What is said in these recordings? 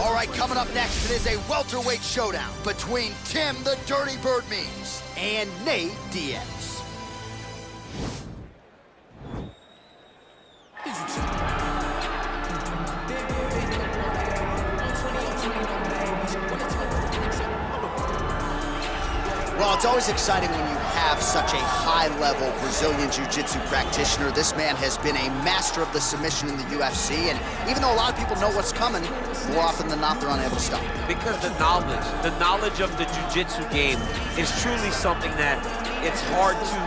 All right, coming up next, it is a welterweight showdown between Tim the Dirty Bird Means and Nate Diaz. Well, it's always exciting when you have such a high-level Brazilian Jiu-Jitsu practitioner. This man has been a master of the submission in the UFC, and even though a lot of people know what's coming, more often than not, they're unable to stop. Because the knowledge of the Jiu-Jitsu game is truly something that it's hard to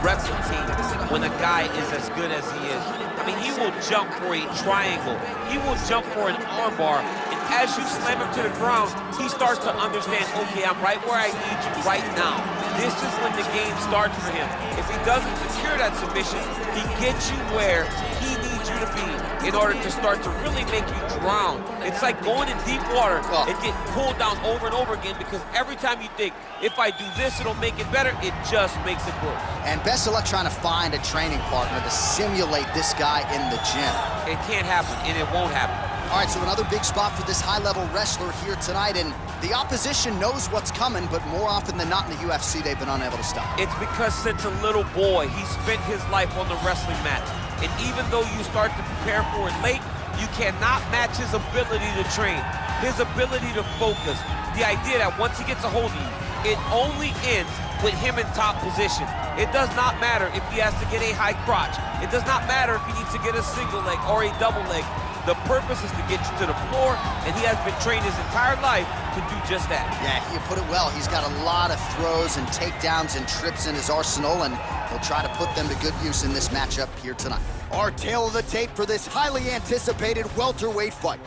replicate when a guy is as good as he is. I mean, he will jump for a triangle. He will jump for an armbar. And as you slam him to the ground, he starts to understand, okay, I'm right where I need you right now. This is when the game starts for him. If he doesn't secure that submission, he gets you where he needs you to be in order to start to really make you drown. It's like going in deep water and getting pulled down over and over again, because every time you think, if I do this, it'll make it better, it just makes it worse. And best of luck trying to find a training partner to simulate this guy in the gym. It can't happen, and it won't happen. All right, so another big spot for this high-level wrestler here tonight, and the opposition knows what's coming, but more often than not in the UFC, they've been unable to stop. It's because since a little boy, he spent his life on the wrestling mat. And even though you start to prepare for it late, you cannot match his ability to train, his ability to focus. The idea that once he gets a hold of you, it only ends with him in top position. It does not matter if he has to get a high crotch. It does not matter if he needs to get a single leg or a double leg. The purpose is to get you to the floor, and he has been trained his entire life to do just that. Yeah, you put it well. He's got a lot of throws and takedowns and trips in his arsenal, and he'll try to put them to good use in this matchup here tonight. Our tail of the tape for this highly anticipated welterweight fight.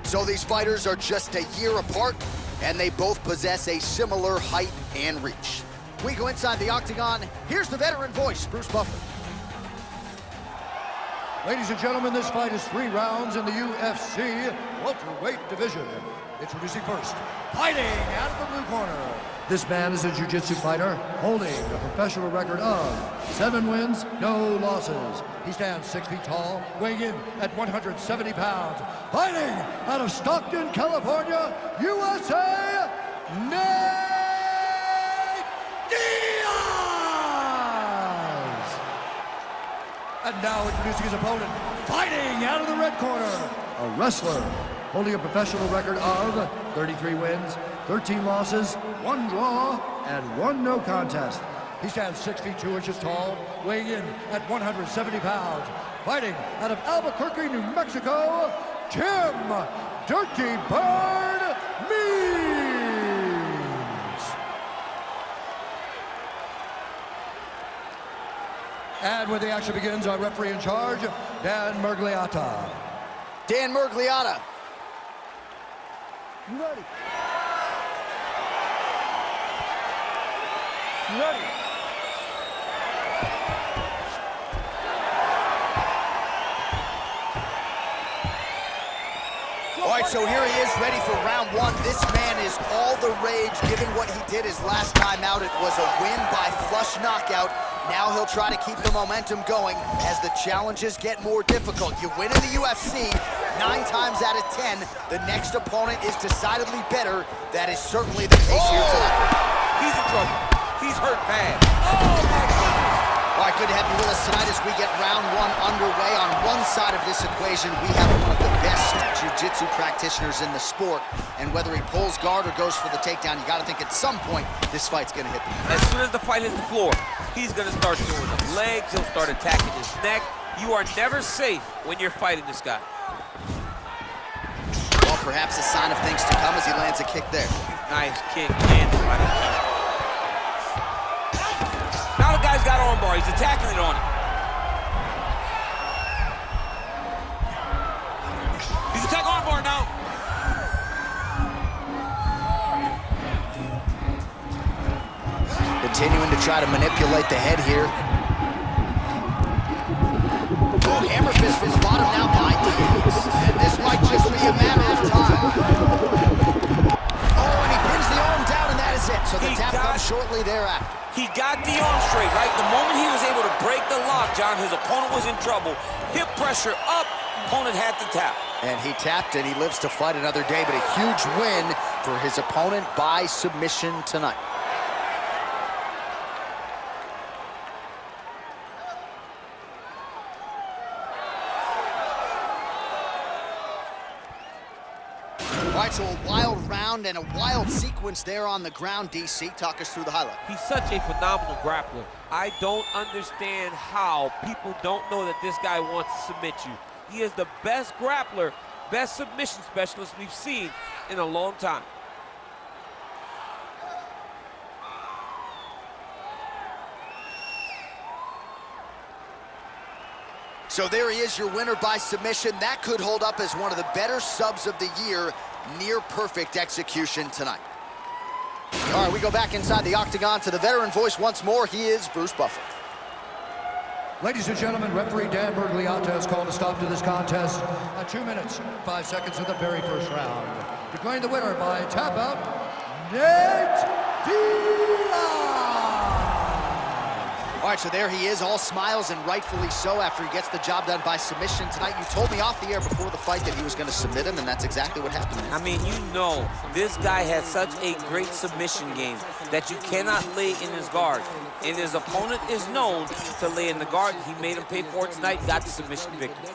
So these fighters are just a year apart, and they both possess a similar height and reach. We go inside the octagon. Here's the veteran voice, Bruce Buffer. Ladies and gentlemen, this fight is 3 rounds in the UFC welterweight division. Introducing first, fighting out of the blue corner. This man is a jiu-jitsu fighter holding a professional record of 7 wins, no losses. He stands 6 feet tall, weighing in at 170 pounds. Fighting out of Stockton, California, USA, Nate Diaz! And now introducing his opponent, fighting out of the red corner, a wrestler holding a professional record of 33 wins, 13 losses, 1 draw, and 1 no contest. He stands 6 feet 2 inches tall, weighing in at 170 pounds. Fighting out of Albuquerque, New Mexico, Tim Dirty Bird Means. And when the action begins, our referee in charge, Dan Mergliata. Dan Mergliata. You ready? You ready? All right, so here he is, ready for round 1. This man is all the rage, given what he did his last time out. It was a win by flush knockout. Now he'll try to keep the momentum going as the challenges get more difficult. You win in the UFC 9 times out of 10. The next opponent is decidedly better. That is certainly the case here tonight. He's in trouble. He's hurt bad. Oh, my goodness. All right, good to have you with us tonight as we get round 1 underway. On one side of this equation, we have one of the best jiu-jitsu practitioners in the sport. And whether he pulls guard or goes for the takedown, you got to think at some point this fight's going to hit the As soon as the fight hits the floor, he's going to start throwing the legs. He'll start attacking his neck. You are never safe when you're fighting this guy. Well, perhaps a sign of things to come as he lands a kick there. Nice kick, landed by the kick. Now the guy's got armbar. He's attacking it on him. He's attacking armbar now. Continuing to try to manipulate the head here. Oh, hammer fist is bottom now by Diaz. And this might just be a matter of time. Oh, and he pins the arm down, and that is it. So the tap comes shortly thereafter. He got the arm straight, right? The moment he was able to break the lock, John, his opponent was in trouble. Hip pressure up, opponent had to tap. And he tapped and he lives to fight another day, but a huge win for his opponent by submission tonight. All right, so a wild round and a wild sequence there on the ground. DC, talk us through the highlight. He's such a phenomenal grappler. I don't understand how people don't know that this guy wants to submit you. He is the best grappler, best submission specialist we've seen in a long time. So there he is, your winner by submission. That could hold up as one of the better subs of the year. Near perfect execution tonight. All right, we go back inside the octagon to the veteran voice once more. He is Bruce Buffer. Ladies and gentlemen, referee Dan Bergliata has called a stop to this contest at 2 minutes, 5 seconds of the very first round. Declaring the winner by tap out, Nate DIAZ. All right, so there he is, all smiles and rightfully so after he gets the job done by submission tonight. You told me off the air before the fight that he was going to submit him, and that's exactly what happened. I mean, you know, this guy has such a great submission game that you cannot lay in his guard. And his opponent is known to lay in the guard. He made him pay for it tonight, got the submission victory.